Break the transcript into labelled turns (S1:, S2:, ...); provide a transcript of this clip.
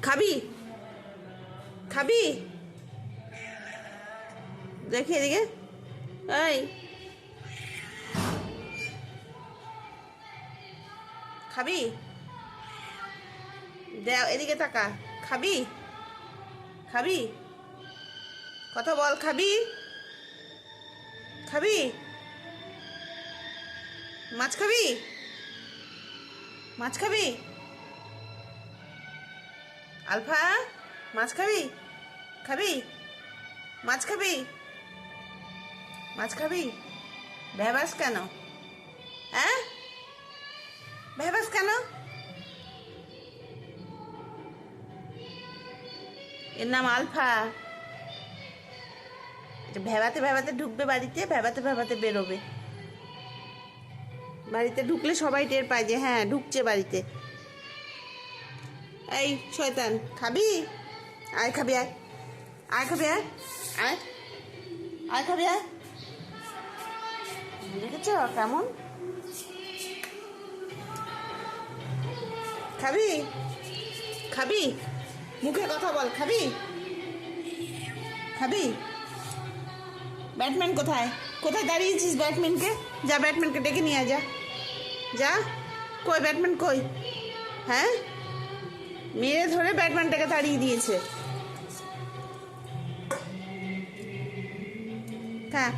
S1: খাবি খাবি দেখি এদিকে এই খাবি দেখ এদিকে তাকা খাবি খাবি কথা বল খাবি খাবি মাছ খাবি মাছ খাবি আলফা মাছ খাবি খাবি মাছ খাবি মাছ খাবি ভেবাস কেন হ্যাঁ ভেবাস কেন এর নাম আলফা ভেবাতে ভেবাতে ঢুকবে বাড়িতে ভেবাতে ভেবাতে বেরোবে বাড়িতে ঢুকলে সবাই টের পায় যে হ্যাঁ ঢুকছে বাড়িতে এই শয়তান খাবি আয় খাবি আয় আয় খাবি আয় আয় আয় খাবি আয় দেখেছ কেমন খাবি খাবি মুখে কথা বল খাবি খাবি ব্যাটম্যান কোথায় কোথায় দাঁড়িয়েছিস ব্যাটম্যানকে যা ব্যাটম্যানকে ডেকে নিয়ে যা যা কই ব্যাটম্যান কই হ্যাঁ মেরে ধরে ব্যাটম্যানটাকে তাড়িয়ে দিয়েছে হ্যাঁ